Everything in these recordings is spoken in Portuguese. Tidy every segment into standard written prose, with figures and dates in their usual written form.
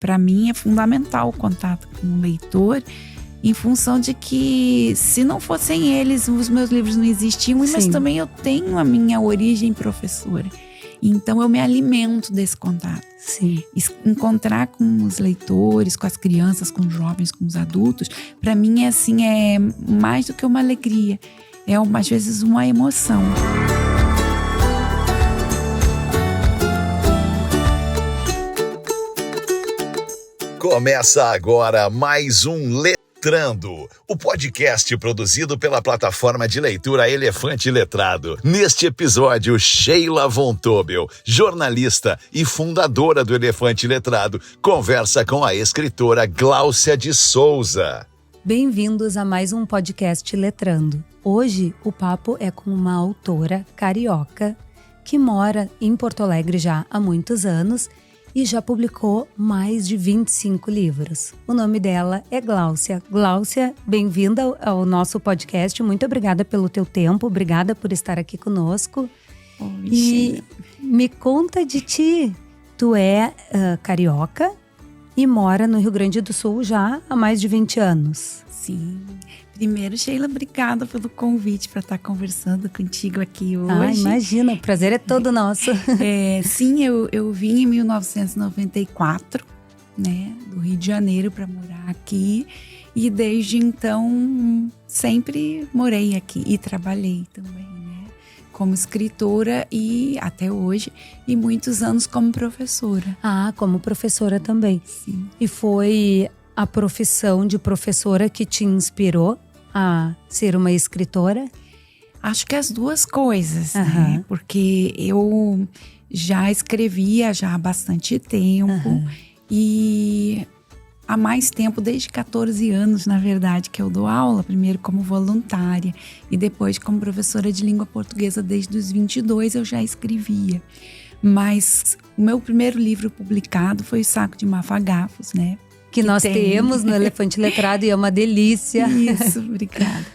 para mim é fundamental o contato com o leitor, em função de que se não fossem eles, os meus livros não existiam. Sim. Mas também eu tenho a minha origem professora. Então eu me alimento desse contato. Sim. Encontrar com os leitores, com as crianças, com os jovens, com os adultos, para mim é mais do que uma alegria. É às vezes uma emoção. Começa agora mais um Letrando, o podcast produzido pela plataforma de leitura Elefante Letrado. Neste episódio, Sheila von Tobel, jornalista e fundadora do Elefante Letrado, conversa com a escritora Gláucia de Souza. Bem-vindos a mais um podcast Letrando. Hoje o papo é com uma autora carioca que mora em Porto Alegre já há muitos anos e já publicou mais de 25 livros. O nome dela é Gláucia. Gláucia, bem-vinda ao nosso podcast. Muito obrigada pelo teu tempo, obrigada por estar aqui conosco. E me conta de ti. Tu é carioca e mora no Rio Grande do Sul já há mais de 20 anos. Sim. Primeiro, Sheila, obrigada pelo convite para estar conversando contigo aqui hoje. Ah, imagina, o prazer é todo nosso. Sim, eu vim em 1994, né, do Rio de Janeiro para morar aqui. E desde então, sempre morei aqui e trabalhei também, né, como escritora e até hoje, e muitos anos como professora. Ah, como professora também. Sim. E foi a profissão de professora que te inspirou a ser uma escritora? Acho que as duas coisas, né? Porque eu já escrevia já há bastante tempo e há mais tempo, desde 14 anos, na verdade, que eu dou aula, primeiro como voluntária e depois como professora de língua portuguesa. Desde os 22 eu já escrevia. Mas o meu primeiro livro publicado foi O Saco de Mafagafos, né? Que nós temos no Elefante Letrado e é uma delícia. Isso, obrigada.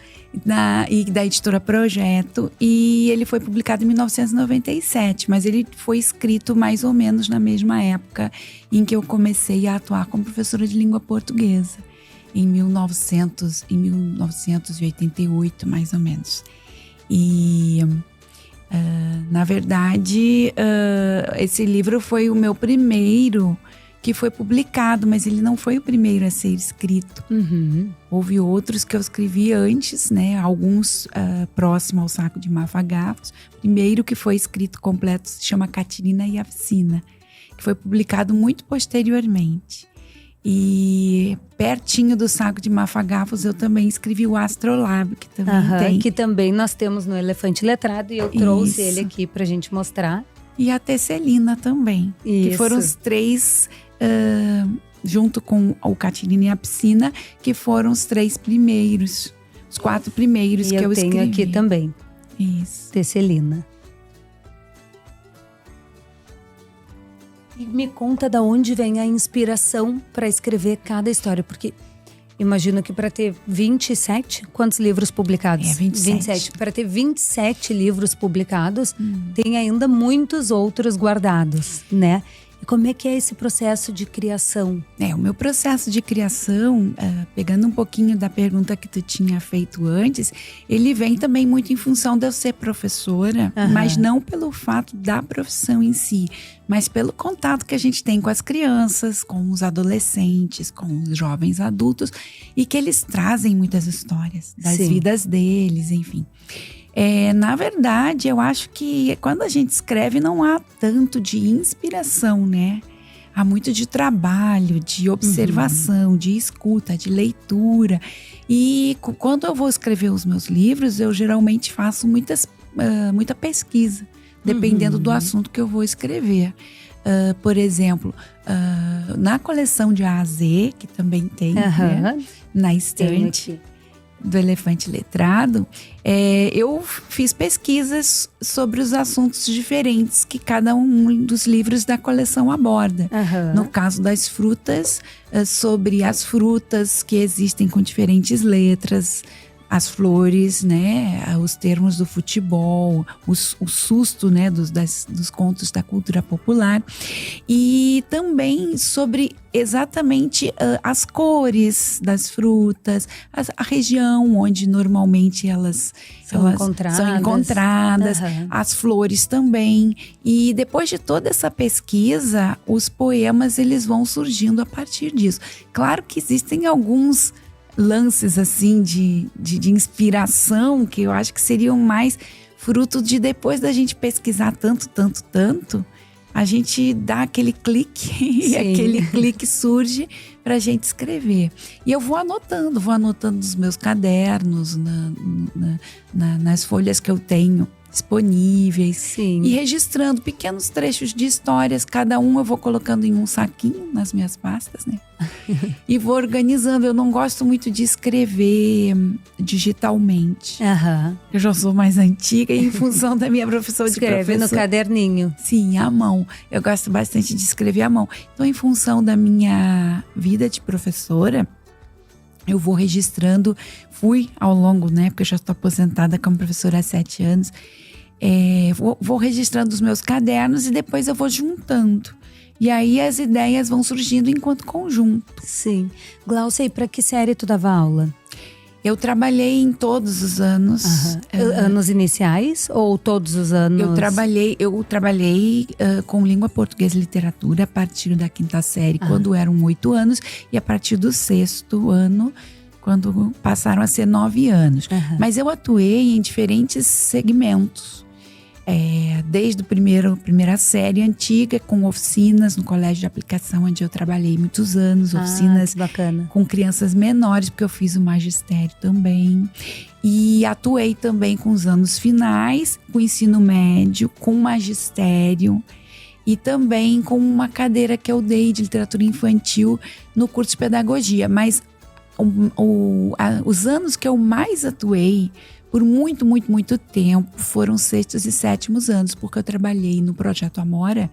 Da editora Projeto, e ele foi publicado em 1997, mas ele foi escrito mais ou menos na mesma época em que eu comecei a atuar como professora de língua portuguesa, em 1988, mais ou menos. E, na verdade, esse livro foi o meu primeiro que foi publicado, mas ele não foi o primeiro a ser escrito. Houve outros que eu escrevi antes, né? Alguns próximos ao Saco de Mafagafos. O primeiro que foi escrito completo se chama Catirina e a Piscina, que foi publicado muito posteriormente. E pertinho do Saco de Mafagafos eu também escrevi o Astrolábio, que também tem. Que também nós temos no Elefante Letrado e eu trouxe ele aqui pra gente mostrar. E a Tesselina também, que foram os três, junto com o Catirina e a Piscina, que foram os 3 primeiros, os 4 primeiros que eu escrevi. E eu tenho aqui também. Isso. Tesselina. E me conta de onde vem a inspiração para escrever cada história, porque imagino que para ter 27, quantos livros publicados? 27. Para ter 27 livros publicados, tem ainda muitos outros guardados, né? E como é que é esse processo de criação? O meu processo de criação, pegando um pouquinho da pergunta que tu tinha feito antes, ele vem também muito em função de eu ser professora, mas não pelo fato da profissão em si, mas pelo contato que a gente tem com as crianças, com os adolescentes, com os jovens adultos, e que eles trazem muitas histórias das vidas deles, enfim. Na verdade, eu acho que quando a gente escreve não há tanto de inspiração, né? Há muito de trabalho, de observação, de escuta, de leitura. E quando eu vou escrever os meus livros, eu geralmente faço muita pesquisa, dependendo do assunto que eu vou escrever. Por exemplo, na coleção de A a Z, que também tem, né, na estante do Elefante Letrado, eu fiz pesquisas sobre os assuntos diferentes que cada um dos livros da coleção aborda. No caso das frutas, sobre as frutas que existem com diferentes letras, as flores, né, os termos do futebol, o susto, né, dos contos da cultura popular, e também sobre exatamente as cores das frutas, a região onde normalmente elas são encontradas, as flores também. E depois de toda essa pesquisa, os poemas eles vão surgindo a partir disso. Claro que existem alguns lances assim de inspiração que eu acho que seriam mais fruto de depois da gente pesquisar tanto, a gente dá aquele clique e aquele clique surge pra gente escrever. E eu vou anotando nos meus cadernos, nas folhas que eu tenho disponíveis. Sim. E registrando pequenos trechos de histórias, cada um eu vou colocando em um saquinho nas minhas pastas, né? E vou organizando. Eu não gosto muito de escrever digitalmente. Eu já sou mais antiga e em função da minha profissão de professora. Escreve no caderninho. Sim, à mão. Eu gosto bastante de escrever à mão. Então, em função da minha vida de professora, eu vou registrando. Fui ao longo, né? Porque eu já estou aposentada como professora há 7 anos. Vou registrando os meus cadernos e depois eu vou juntando. E aí as ideias vão surgindo enquanto conjunto. Sim. Glaucia, e para que série tu dava aula? Eu trabalhei em todos os anos. Anos iniciais ou todos os anos? Eu trabalhei com língua portuguesa e literatura a partir da 5ª série, quando eram 8 anos. E a partir do 6º ano, quando passaram a ser 9 anos. Mas eu atuei em diferentes segmentos. Desde a primeira série antiga, com oficinas no colégio de aplicação, onde eu trabalhei muitos anos. Oficinas com crianças menores, porque eu fiz o magistério também. E atuei também com os anos finais, com o ensino médio, com o magistério. E também com uma cadeira que eu dei de literatura infantil no curso de pedagogia. Mas os anos que eu mais atuei, por muito tempo, foram 6º e 7º anos, porque eu trabalhei no Projeto Amora,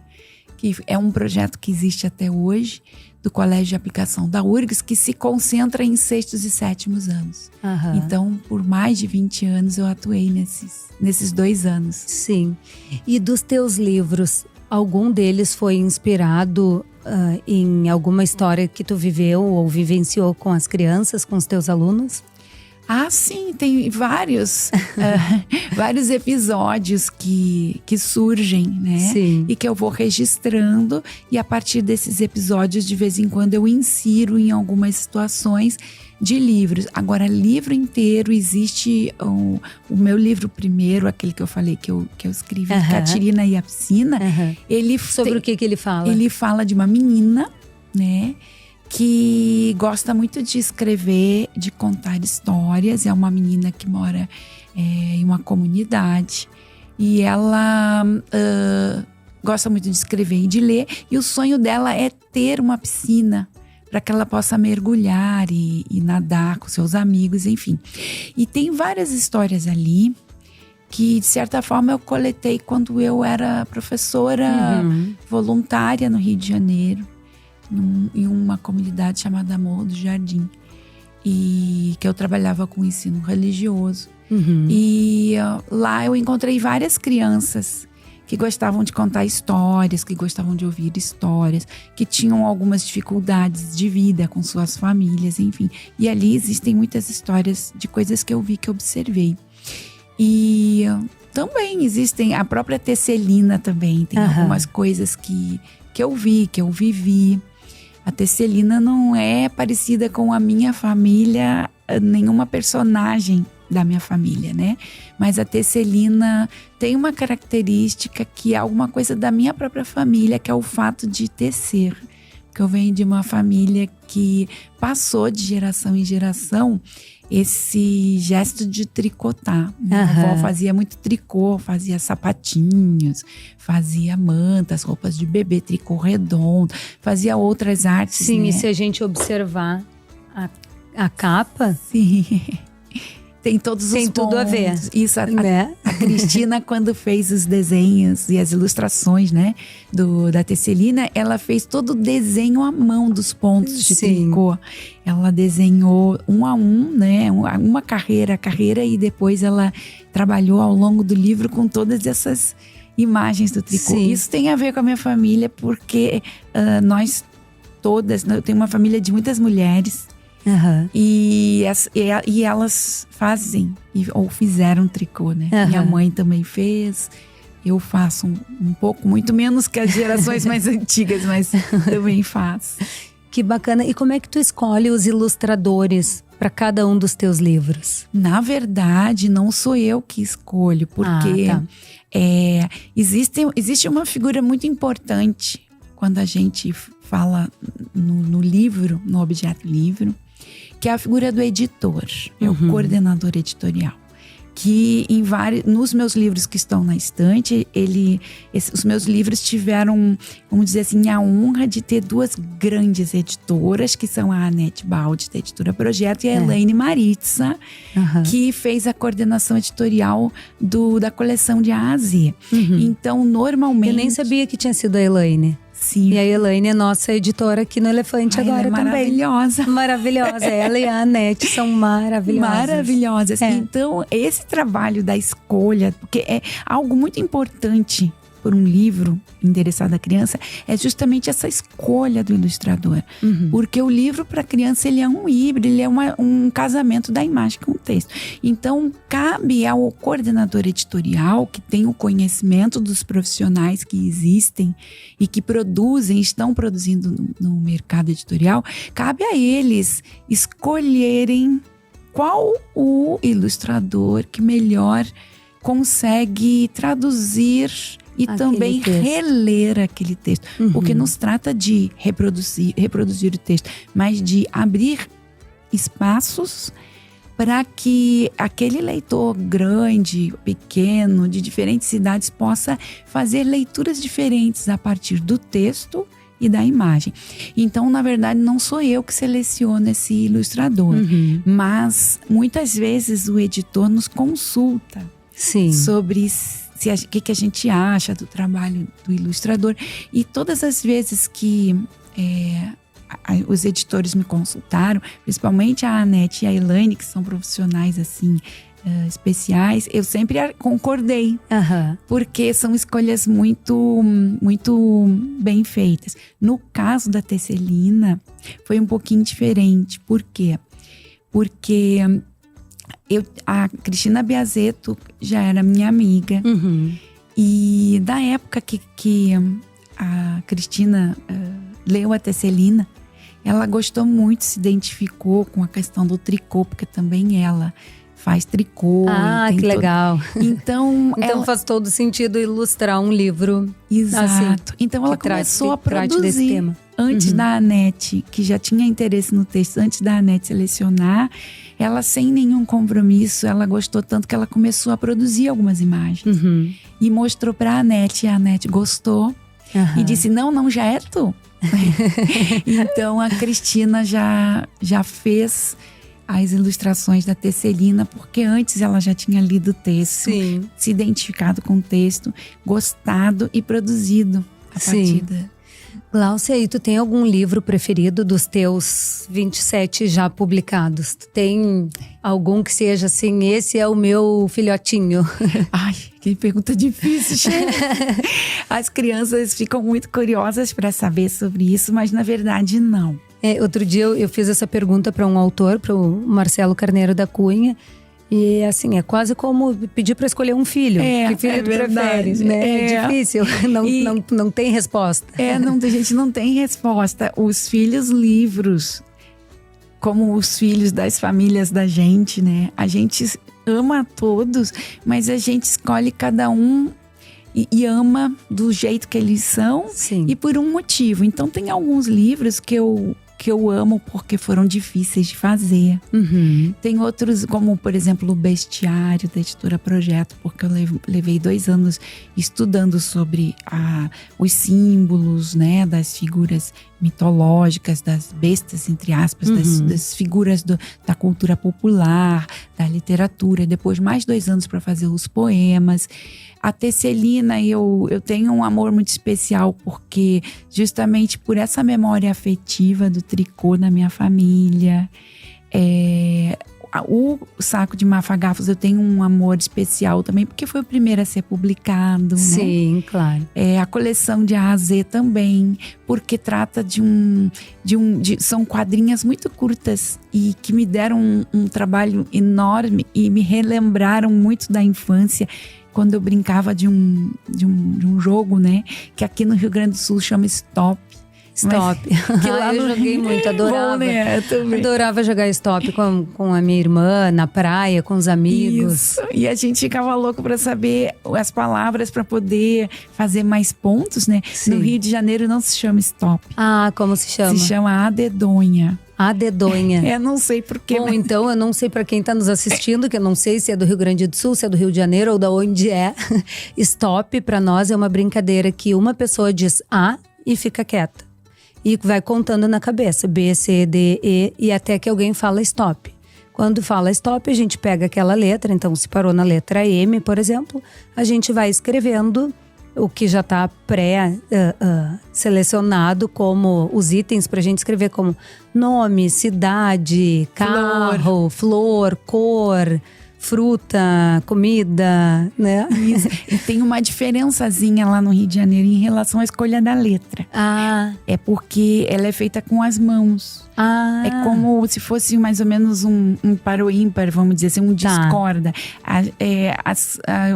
que é um projeto que existe até hoje, do Colégio de Aplicação da URGS, que se concentra em 6º e 7º anos. Então, por mais de 20 anos, eu atuei nesses 2 anos. Sim. E dos teus livros, algum deles foi inspirado em alguma história que tu viveu ou vivenciou com as crianças, com os teus alunos? Sim, tem vários episódios que surgem, né? Sim. E que eu vou registrando, e a partir desses episódios, de vez em quando, eu insiro em algumas situações de livros. Agora, livro inteiro, existe o meu livro primeiro, aquele que eu falei que eu escrevi, Catirina e a Piscina. Sobre o que ele fala? Ele fala de uma menina, né? Que gosta muito de escrever, de contar histórias. É uma menina que mora em uma comunidade. E ela gosta muito de escrever e de ler. E o sonho dela é ter uma piscina para que ela possa mergulhar e nadar com seus amigos, enfim. E tem várias histórias ali que, de certa forma, eu coletei quando eu era professora voluntária no Rio de Janeiro. Em uma comunidade chamada Morro do Jardim, e que eu trabalhava com ensino religioso. E lá eu encontrei várias crianças que gostavam de contar histórias, que gostavam de ouvir histórias, que tinham algumas dificuldades de vida com suas famílias, enfim. E ali existem muitas histórias de coisas que eu vi, que eu observei. E também existem, a própria Tesselina também tem algumas coisas que eu vi, que eu vivi. A Tesselina não é parecida com a minha família, nenhuma personagem da minha família, né? Mas a Tesselina tem uma característica que é alguma coisa da minha própria família, que é o fato de tecer. Porque eu venho de uma família que passou de geração em geração esse gesto de tricotar. Minha avó fazia muito tricô, fazia sapatinhos, fazia mantas, roupas de bebê, tricô redondo, fazia outras artes. Sim, né? E se a gente observar a capa… Sim. Tem todos os Tem pontos. tudo a ver. Isso, Né? a Cristina, quando fez os desenhos e as ilustrações, né, da Tesselina, ela fez todo o desenho à mão dos pontos de Sim. tricô. Ela desenhou um a um, né, uma carreira a carreira, e depois ela trabalhou ao longo do livro com todas essas imagens do tricô. Sim. Isso tem a ver com a minha família, porque nós todas, eu tenho uma família de muitas mulheres, Aham. e elas fazem ou fizeram tricô, né? Aham. Minha mãe também fez. Eu faço um pouco, muito menos que as gerações mais antigas, mas também faço. Que bacana. E como é que tu escolhe os ilustradores para cada um dos teus livros? Na verdade, não sou eu que escolho, porque tá. existe uma figura muito importante quando a gente fala no livro, no objeto livro, que é a figura do editor, é o coordenador editorial. Que nos meus livros que estão na estante, os meus livros tiveram, vamos dizer assim, a honra de ter duas grandes editoras, que são a Anete Baldi, da Editora Projeto, e a Elaine Maritza, que fez a coordenação editorial da coleção de A a Z. Então, normalmente… Eu nem sabia que tinha sido a Elaine. Sim. E a Elaine é nossa editora aqui no Elefante agora ela é também. maravilhosa. Maravilhosa. Ela e a Anete são maravilhosas. Maravilhosas. É. Então, esse trabalho da escolha, porque é algo muito importante por um livro endereçado à criança, é justamente essa escolha do ilustrador. Porque o livro para criança, ele é um híbrido, ele é um casamento da imagem com o texto. Então, cabe ao coordenador editorial, que tem o conhecimento dos profissionais que existem e que estão produzindo no mercado editorial, cabe a eles escolherem qual o ilustrador que melhor consegue traduzir e Aquele também texto. reler aquele texto. Porque não se trata de reproduzir o texto, mas de abrir espaços para que aquele leitor grande, pequeno, de diferentes idades, possa fazer leituras diferentes a partir do texto e da imagem. Então, na verdade, não sou eu que seleciono esse ilustrador, mas muitas vezes o editor nos consulta Sim. sobre o que a gente acha do trabalho do ilustrador. E todas as vezes que os editores me consultaram, principalmente a Anete e a Elaine, que são profissionais assim especiais, eu sempre concordei, porque são escolhas muito, muito bem feitas. No caso da Tesselina, foi um pouquinho diferente. Por quê? Porque a Cristina Biasetto já era minha amiga. E da época que a Cristina leu a Tesselina, ela gostou muito, se identificou com a questão do tricô, porque também ela faz tricô. Que legal. Então faz todo sentido ilustrar um livro. Exato. Assim, então ela começou a desse produzir tema. Antes da Anete, que já tinha interesse no texto, antes da Anete selecionar, ela, sem nenhum compromisso, ela gostou tanto que ela começou a produzir algumas imagens. E mostrou para a Anete, e a Anete gostou. E disse, não, já é tu. Então a Cristina já fez as ilustrações da Tesselina, porque antes ela já tinha lido o texto, se identificado com o texto, gostado e produzido a partir da… Gláucia, e tu tem algum livro preferido dos teus 27 já publicados? Tu tem algum que seja assim, esse é o meu filhotinho? Ai, que pergunta difícil, As crianças ficam muito curiosas para saber sobre isso, mas na verdade não. Outro dia eu fiz essa pergunta para um autor, para o Marcelo Carneiro da Cunha. E assim, é quase como pedir para escolher um filho. Que filho tu preferes, né? É difícil, não tem resposta. A gente não tem resposta. Os filhos livros, como os filhos das famílias da gente, né? A gente ama a todos, mas a gente escolhe cada um e ama do jeito que eles são. Sim. E por um motivo. Então tem alguns livros que eu porque eu amo, porque foram difíceis de fazer. Tem outros, como por exemplo o Bestiário da editora Projeto, porque eu levei 2 anos estudando sobre os símbolos, né, das figuras mitológicas, das bestas, entre aspas, das figuras da cultura popular, da literatura. Depois mais 2 anos para fazer os poemas. A Tecelina, eu tenho um amor muito especial, porque justamente por essa memória afetiva do tricô na minha família. O Saco de Mafagafos eu tenho um amor especial também, porque foi o primeiro a ser publicado. Sim, né? Claro. A coleção de A a Z também, porque trata são quadrinhas muito curtas e que me deram um trabalho enorme e me relembraram muito da infância, quando eu brincava de um jogo, né? Que aqui no Rio Grande do Sul chama Stop. Que lá eu joguei muito, adorava. Bom, né? Também. Adorava jogar stop com a minha irmã, na praia, com os amigos. Isso. E a gente ficava louco para saber as palavras para poder fazer mais pontos, né? Sim. No Rio de Janeiro não se chama Stop. Como se chama? Se chama A Dedonha. A Dedonha. Não sei porquê. Bom, então eu não sei para quem tá nos assistindo, que eu não sei se é do Rio Grande do Sul, se é do Rio de Janeiro ou da onde é. Stop, para nós, é uma brincadeira que uma pessoa diz A e fica quieta. E vai contando na cabeça, B, C, D, E, e até que alguém fala stop. Quando fala stop, a gente pega aquela letra, então se parou na letra M, por exemplo, a gente vai escrevendo o que já está selecionado como os itens pra gente escrever, como nome, cidade, carro, flor, cor, fruta, comida, né? Isso. E tem uma diferençazinha lá no Rio de Janeiro em relação à escolha da letra. É porque ela é feita com as mãos. É como se fosse mais ou menos um par ou ímpar, vamos dizer assim, um discorda.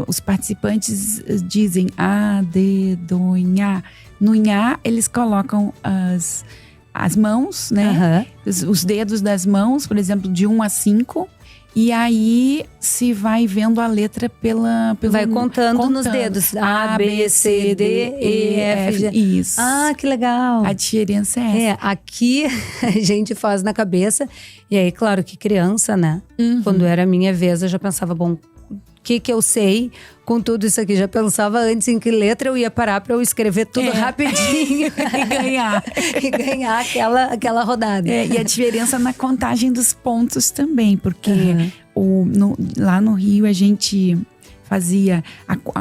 Os participantes dizem A, D, do, Nha. No Nha, eles colocam as mãos, né? Os dedos das mãos, por exemplo, de 1 a 5. E aí se vai vendo a letra pelo vai contando nos dedos. A, B, C, D, E, F, G. Isso. Que legal. A diferença é essa. Aqui a gente faz na cabeça. E aí, claro que criança, né? Quando era a minha vez, eu já pensava, bom, o que eu sei com tudo isso aqui? Já pensava antes em que letra eu ia parar para eu escrever tudo rapidinho. E ganhar. aquela rodada. E a diferença na contagem dos pontos também, porque lá no Rio a gente fazia,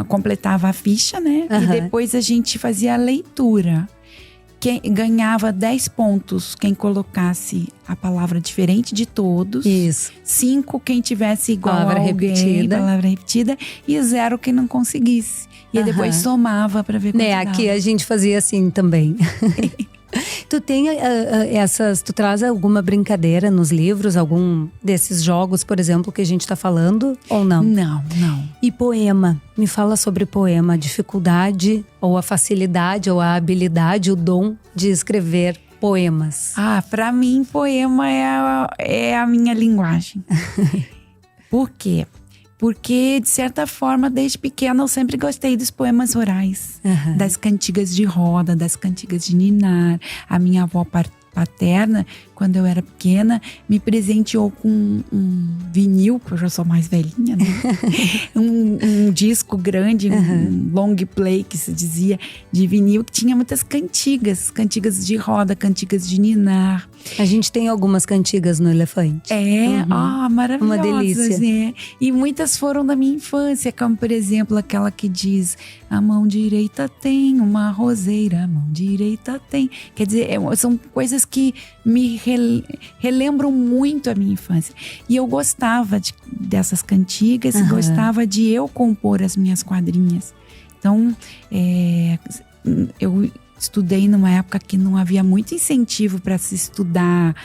completava a ficha, né? E depois a gente fazia a leitura. Quem ganhava 10 pontos quem colocasse a palavra diferente de todos. Isso. 5 quem tivesse igual palavra a alguém, palavra repetida. E 0 quem não conseguisse. E depois somava para ver quanto dava. Aqui a gente fazia assim também. Tu tem tu traz alguma brincadeira nos livros? Algum desses jogos, por exemplo, que a gente tá falando? Ou não? Não. E poema? Me fala sobre poema. A dificuldade, ou a facilidade, ou a habilidade, o dom de escrever poemas. Pra mim, poema é a minha linguagem. Por quê? Porque, de certa forma, desde pequena eu sempre gostei dos poemas orais. Das cantigas de roda, das cantigas de ninar. A minha avó paterna, quando eu era pequena, me presenteou com um vinil, porque eu já sou mais velhinha, né? um disco grande, um long play, que se dizia, de vinil, que tinha muitas cantigas de roda, cantigas de ninar. A gente tem algumas cantigas no Elefante. Maravilhosas. Uma delícia. Né? E muitas foram da minha infância, como por exemplo aquela que diz: a mão direita tem uma roseira, a mão direita tem. Quer dizer, são coisas que me relembram muito a minha infância. E eu gostava dessas cantigas e gostava de eu compor as minhas quadrinhas. Então, eu estudei numa época que não havia muito incentivo para se estudar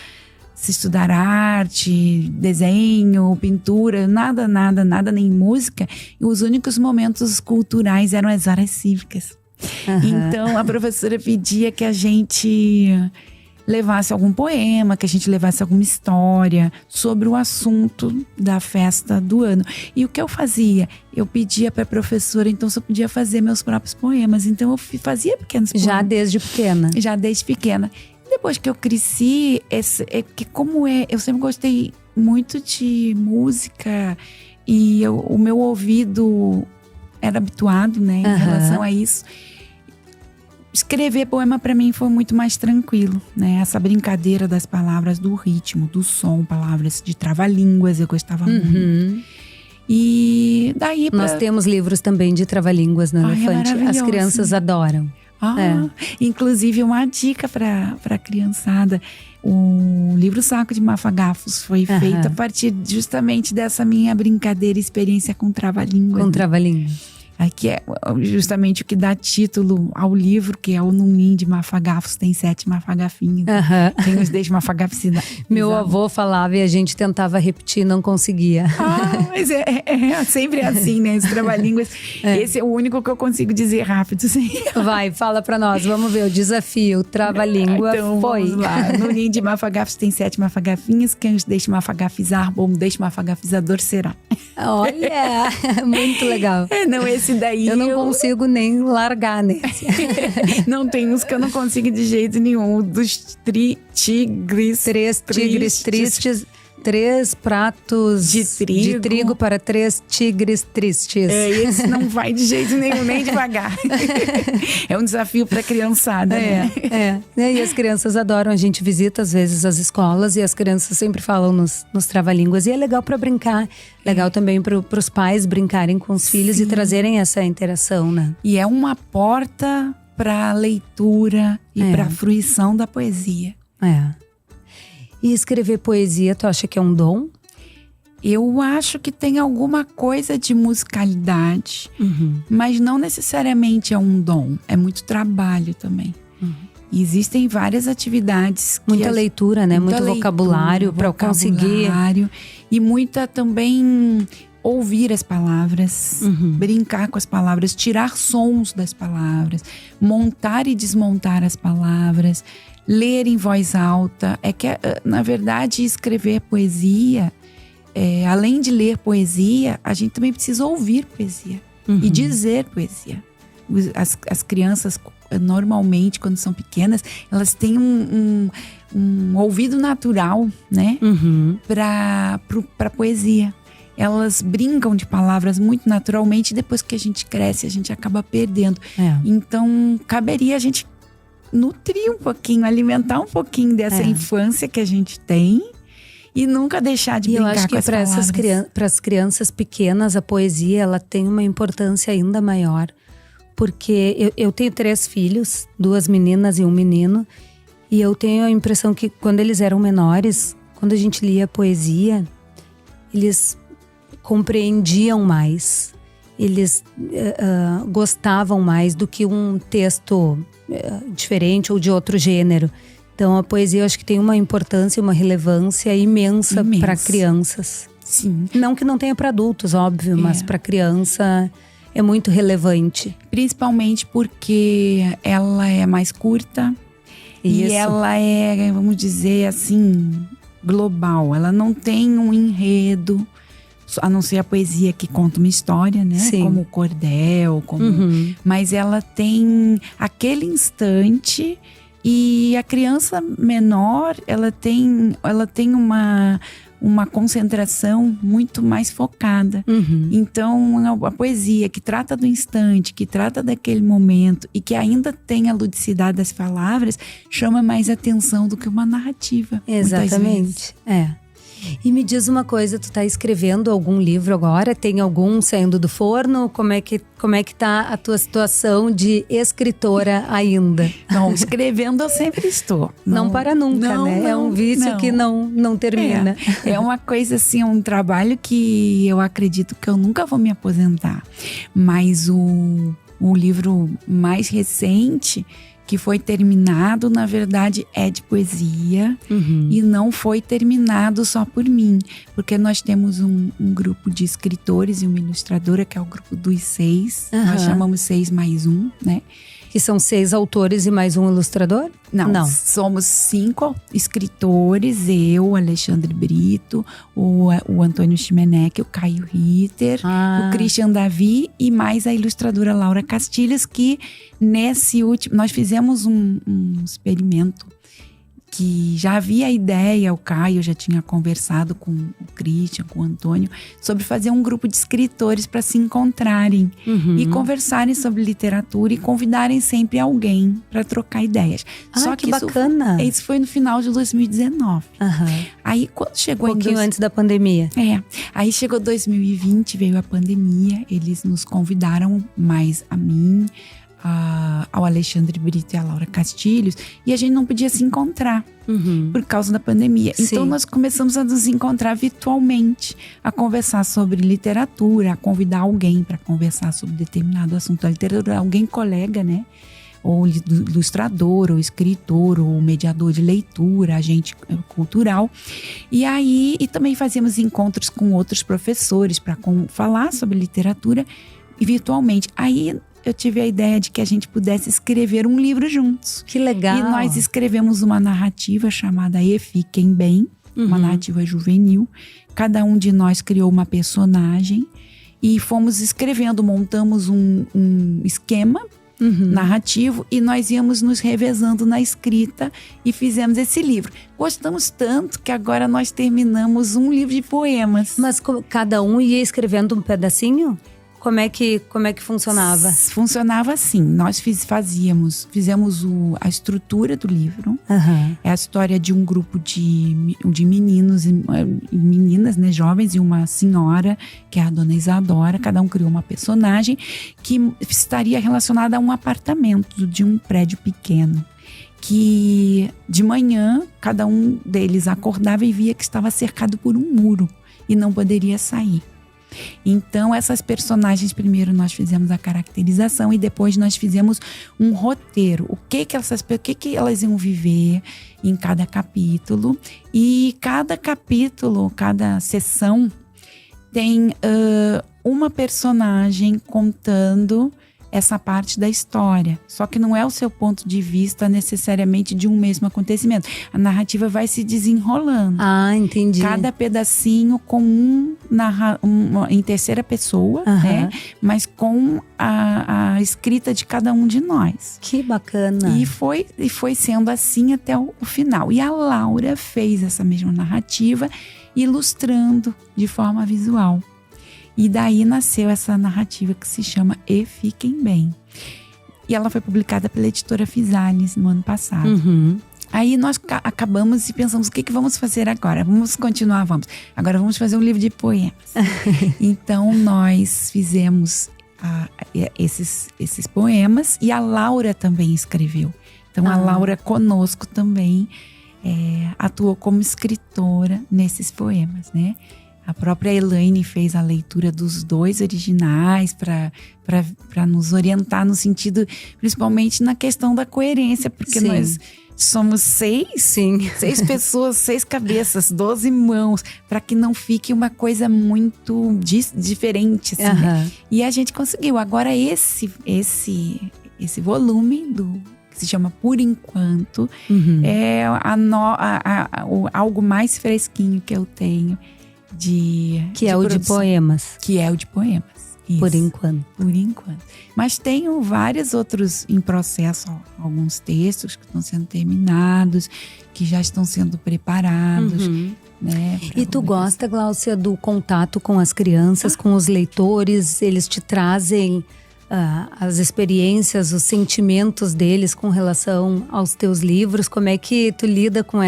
arte, desenho, pintura, nada, nem música. E os únicos momentos culturais eram as horas cívicas. Então, a professora pedia que a gente levasse algum poema, que a gente levasse alguma história sobre o assunto da festa do ano. E o que eu fazia? Eu pedia para a professora, então, se eu podia fazer meus próprios poemas. Então, eu fazia pequenos poemas. Já desde pequena? Já desde pequena. Depois que eu cresci, eu sempre gostei muito de música e o meu ouvido era habituado, né, em relação a isso. Escrever poema para mim foi muito mais tranquilo, né? Essa brincadeira das palavras, do ritmo, do som, palavras de trava-línguas, eu gostava muito. E daí Nós temos livros também de trava-línguas no Elefante. As crianças adoram. Inclusive uma dica para criançada. O livro Saco de Mafagafos foi feito a partir justamente dessa minha brincadeira e experiência com trava-línguas. Com trava-línguas. Que é justamente o que dá título ao livro, que é o Num de Mafagafos, tem 7 mafagafinhos. Quem nos deixa mafagafizar. Meu avô falava e a gente tentava repetir, não conseguia. Mas é sempre assim, né? Os trava-línguas. Esse é o único que eu consigo dizer rápido. Sim. Vai, fala pra nós, vamos ver o desafio. Trava-língua então, foi. Vamos lá. No ninho de mafagafos tem 7 mafagafinhos. Quem nos deixa mafagafizar, bom, deixa mafagafizador será. Olha, muito legal. Não, esse daí eu não consigo nem largar nesse. Não, tem uns que eu não consigo de jeito nenhum. Dos tigres. 3 tigres tristes. 3 pratos de trigo para 3 tigres tristes. Esse não vai de jeito nenhum, nem devagar. É um desafio para a criançada, né? E as crianças adoram. A gente visita às vezes as escolas e as crianças sempre falam nos trava-línguas. E é legal para brincar. Legal também para os pais brincarem com os filhos e trazerem essa interação, né? E é uma porta para a leitura e para a fruição da poesia. E escrever poesia, tu acha que é um dom? Eu acho que tem alguma coisa de musicalidade, mas não necessariamente é um dom. É muito trabalho também. E existem várias atividades. Muita leitura, né? Muito vocabulário para conseguir. E muita também ouvir as palavras, brincar com as palavras, tirar sons das palavras, montar e desmontar as palavras. Ler em voz alta. É que, na verdade, escrever poesia, além de ler poesia, a gente também precisa ouvir poesia e dizer poesia. As crianças, normalmente, quando são pequenas, elas têm um ouvido natural, né? Para poesia. Elas brincam de palavras muito naturalmente. Depois que a gente cresce, a gente acaba perdendo. Então, caberia a gente nutrir um pouquinho, alimentar um pouquinho dessa infância que a gente tem e nunca deixar de brincar com as palavras. Eu acho que para as crianças pequenas, a poesia ela tem uma importância ainda maior. Porque eu tenho 3 filhos, 2 meninas e 1 menino. E eu tenho a impressão que quando eles eram menores, quando a gente lia poesia, eles compreendiam mais. Eles gostavam mais do que um texto diferente ou de outro gênero. Então a poesia eu acho que tem uma importância, uma relevância imensa para crianças. Sim. Não que não tenha para adultos, óbvio, mas para criança é muito relevante. Principalmente porque ela é mais curta. E ela é, vamos dizer assim, global. Ela não tem um enredo, a não ser a poesia que conta uma história, né? Sim. Como o cordel, mas ela tem aquele instante. E a criança menor, ela tem uma concentração muito mais focada. Então, a poesia que trata do instante, que trata daquele momento e que ainda tem a ludicidade das palavras, chama mais atenção do que uma narrativa. Exatamente. E me diz uma coisa, tu tá escrevendo algum livro agora? Tem algum saindo do forno? Como é que tá a tua situação de escritora ainda? Não, escrevendo eu sempre estou. Não para nunca, né? É um vício que não termina. É uma coisa assim, é um trabalho que eu acredito que eu nunca vou me aposentar. Mas o livro mais recente que foi terminado, na verdade, é de poesia e não foi terminado só por mim, porque nós temos um grupo de escritores e uma ilustradora, que é o grupo dos 6, nós chamamos 6 mais 1, né? Que são 6 autores e mais um ilustrador? Não. Somos 5 escritores, eu, Alexandre Brito, o Antônio Chimenec, o Caio Ritter, o Christian Davi e mais a ilustradora Laura Castilhos, que nesse último… Nós fizemos um experimento que já havia a ideia, o Caio já tinha conversado com o Christian, com o Antônio, sobre fazer um grupo de escritores para se encontrarem e conversarem sobre literatura e convidarem sempre alguém para trocar ideias. Só que bacana! Isso foi no final de 2019. Aí quando chegou um pouquinho antes da pandemia. Aí chegou 2020, veio a pandemia, eles nos convidaram mais a mim, ao Alexandre Brito e a Laura Castilhos, e a gente não podia se encontrar por causa da pandemia. Sim. Então nós começamos a nos encontrar virtualmente, a conversar sobre literatura, a convidar alguém para conversar sobre determinado assunto da literatura, alguém colega, né? Ou ilustrador, ou escritor, ou mediador de leitura, agente cultural. E aí, e também fazíamos encontros com outros professores para falar sobre literatura virtualmente. Aí eu tive a ideia de que a gente pudesse escrever um livro juntos. Que legal! E nós escrevemos uma narrativa chamada E Fiquem Bem, uma narrativa juvenil. Cada um de nós criou uma personagem e fomos escrevendo, montamos um esquema narrativo e nós íamos nos revezando na escrita e fizemos esse livro. Gostamos tanto que agora nós terminamos um livro de poemas. Mas cada um ia escrevendo um pedacinho? Como é que funcionava? Funcionava assim, nós fizemos a estrutura do livro. É a história de um grupo de meninos e meninas, né, jovens, e uma senhora, que é a dona Isadora. Cada um criou uma personagem que estaria relacionada a um apartamento de um prédio pequeno. Que de manhã, cada um deles acordava e via que estava cercado por um muro e não poderia sair. Então essas personagens, primeiro nós fizemos a caracterização e depois nós fizemos um roteiro, o que elas iam viver em cada capítulo, e cada capítulo, cada sessão tem uma personagem contando essa parte da história, só que não é o seu ponto de vista necessariamente de um mesmo acontecimento. A narrativa vai se desenrolando. Entendi. Cada pedacinho com em terceira pessoa, né? Mas com a escrita de cada um de nós. Que bacana! E foi sendo assim até o final. E a Laura fez essa mesma narrativa, ilustrando de forma visual. E daí nasceu essa narrativa que se chama E Fiquem Bem. E ela foi publicada pela editora Fisales no ano passado. Aí nós acabamos e pensamos, o que vamos fazer agora? Vamos continuar, Agora vamos fazer um livro de poemas. Então nós fizemos esses poemas e a Laura também escreveu. Então a Laura conosco também atuou como escritora nesses poemas, né? A própria Elaine fez a leitura dos 2 originais para nos orientar no sentido, principalmente na questão da coerência, porque nós somos 6 pessoas, 6 cabeças, 12 mãos, para que não fique uma coisa muito diferente, assim, né? E a gente conseguiu. Agora esse volume que se chama Por Enquanto é algo mais fresquinho que eu tenho. Que é o de poemas. Que é o de poemas. Isso. Por enquanto. Por enquanto. Mas tenho vários outros em processo, alguns textos que estão sendo terminados, que já estão sendo preparados. Né, e tu gosta, Gláucia, do contato com as crianças, com os leitores? Eles te trazem as experiências, os sentimentos deles com relação aos teus livros? Como é que tu lida com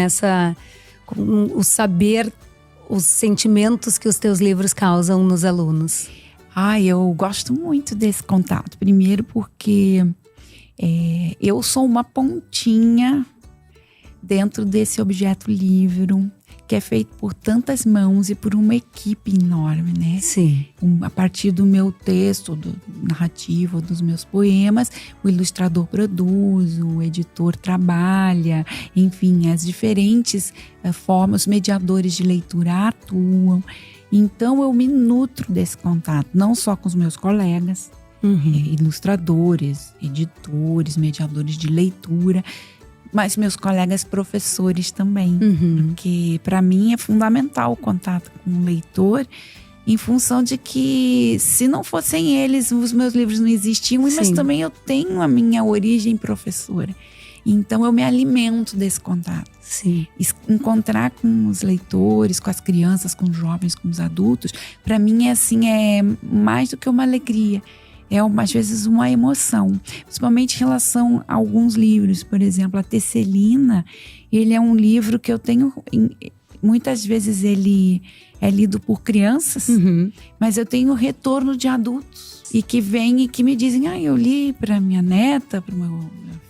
o saber, os sentimentos que os teus livros causam nos alunos? Eu gosto muito desse contato. Primeiro porque eu sou uma pontinha dentro desse objeto livro, que é feito por tantas mãos e por uma equipe enorme, né? Sim. A partir do meu texto, do narrativo, dos meus poemas, o ilustrador produz, o editor trabalha, enfim, as diferentes formas, os mediadores de leitura atuam. Então eu me nutro desse contato, não só com os meus colegas, ilustradores, editores, mediadores de leitura, mas meus colegas professores também, porque para mim é fundamental o contato com o leitor, em função de que se não fossem eles, os meus livros não existiam, mas também eu tenho a minha origem professora. Então eu me alimento desse contato. Sim. Encontrar com os leitores, com as crianças, com os jovens, com os adultos, para mim é mais do que uma alegria. Às vezes uma emoção, principalmente em relação a alguns livros. Por exemplo, a Tesselina, ele é um livro que eu tenho, muitas vezes ele é lido por crianças, mas eu tenho retorno de adultos e que vêm e que me dizem, eu li para minha neta, para minha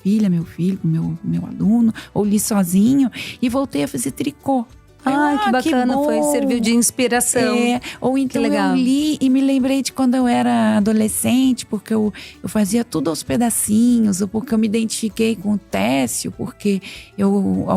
filha, meu filho, para meu aluno, ou li sozinho e voltei a fazer tricô. Que bacana, serviu de inspiração. Ou então eu li e me lembrei de quando eu era adolescente, porque eu fazia tudo aos pedacinhos, ou porque eu me identifiquei com o Técio, porque ou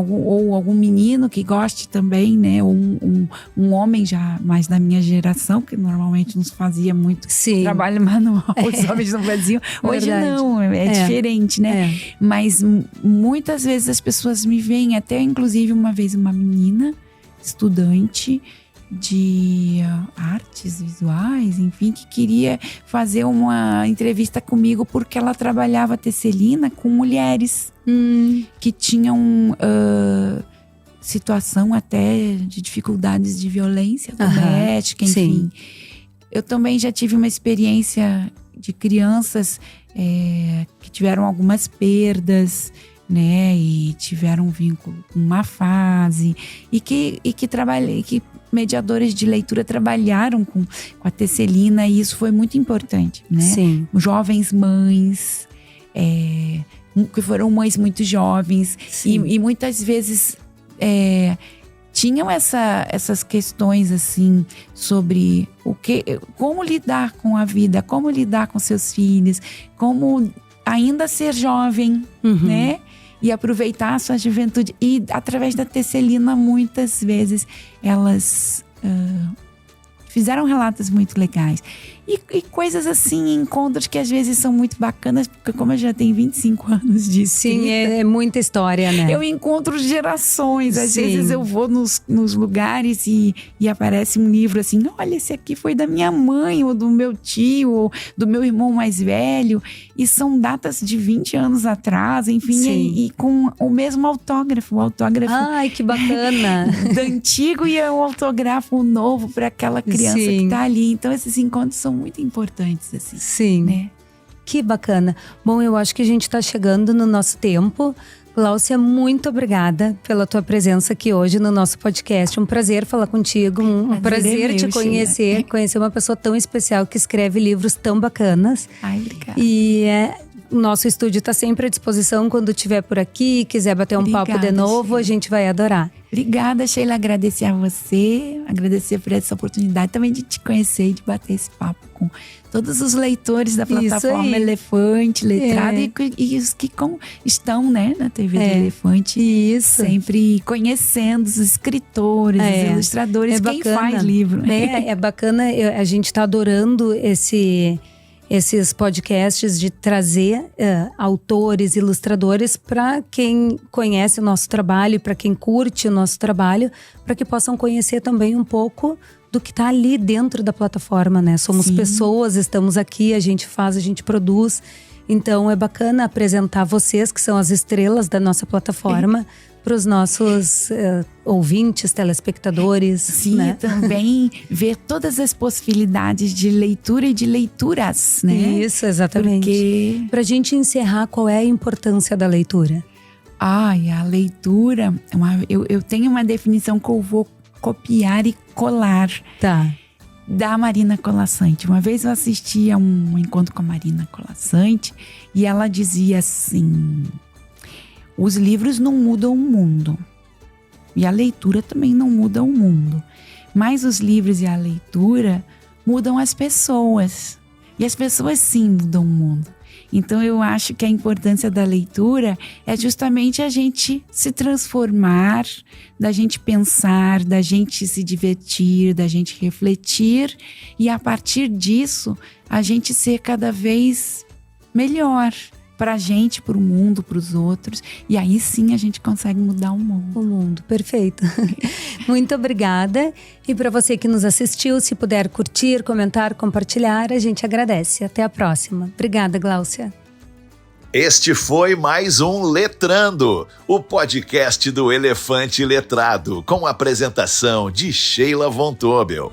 algum menino que goste também, né? Ou um homem já mais da minha geração, que normalmente nos fazia muito trabalho manual, os homens não faziam. Hoje não, é diferente, né? Mas muitas vezes as pessoas me veem, até inclusive uma vez uma menina estudante de artes visuais, enfim, que queria fazer uma entrevista comigo porque ela trabalhava Tesselina com mulheres que tinham situação até de dificuldades de violência doméstica, enfim. Eu também já tive uma experiência de crianças que tiveram algumas perdas, né, e tiveram um vínculo com uma fase e que mediadores de leitura trabalharam com a Tesselina, e isso foi muito importante, né? Sim. Jovens mães, que foram mães muito jovens e muitas vezes tinham essas questões assim sobre como lidar com a vida, como lidar com seus filhos, como ainda ser jovem, né? E aproveitar a sua juventude. E através da Tesselina, muitas vezes, elas fizeram relatos muito legais. E coisas assim, encontros que às vezes são muito bacanas, porque como eu já tenho 25 anos de escrita, sim, é muita história, né? Eu encontro gerações. Às vezes eu vou nos lugares e aparece um livro assim, olha, esse aqui foi da minha mãe, ou do meu tio, ou do meu irmão mais velho. E são datas de 20 anos atrás, enfim, e com o mesmo autógrafo. O autógrafo Ai, que bacana! do antigo e o autógrafo novo para aquela criança que está ali. Então esses encontros são muito importantes, assim. Sim. Né? Que bacana. Bom, eu acho que a gente está chegando no nosso tempo. Gláucia, muito obrigada pela tua presença aqui hoje no nosso podcast. Um prazer falar contigo, um prazer te conhecer, conhecer uma pessoa tão especial que escreve livros tão bacanas. Ai, obrigada. E o nosso estúdio está sempre à disposição quando estiver por aqui, quiser bater um papo de novo, Sheila. A gente vai adorar. Obrigada, Sheila. Agradecer a você, agradecer por essa oportunidade também de te conhecer e de bater esse papo com todos os leitores da plataforma Elefante Letrado e os que estão, né, na TV do Elefante. Isso. Sempre conhecendo os escritores, os ilustradores, quem faz livro. É bacana, a gente está adorando esses podcasts de trazer autores, ilustradores para quem conhece o nosso trabalho, para quem curte o nosso trabalho, para que possam conhecer também um pouco do que está ali dentro da plataforma, né? Somos pessoas, estamos aqui, a gente faz, a gente produz. Então é bacana apresentar vocês, que são as estrelas da nossa plataforma, para os nossos ouvintes, telespectadores. Sim, né? Também ver todas as possibilidades de leitura e de leituras, né? Isso, exatamente. Porque pra gente encerrar, qual é a importância da leitura? A leitura, eu tenho uma definição que eu vou copiar e colar. Tá. Da Marina Colasanti. Uma vez eu assisti a um encontro com a Marina Colasanti e ela dizia assim: os livros não mudam o mundo e a leitura também não muda o mundo, mas os livros e a leitura mudam as pessoas, e as pessoas sim mudam o mundo. Então eu acho que a importância da leitura é justamente a gente se transformar, da gente pensar, da gente se divertir, da gente refletir, e a partir disso a gente ser cada vez melhor pra gente, pro mundo, pros outros. E aí sim a gente consegue mudar o mundo. O mundo, perfeito. Muito obrigada. E para você que nos assistiu, se puder curtir, comentar, compartilhar, a gente agradece. Até a próxima. Obrigada, Gláucia. Este foi mais um Letrando, o podcast do Elefante Letrado, com a apresentação de Sheila Von Tobel.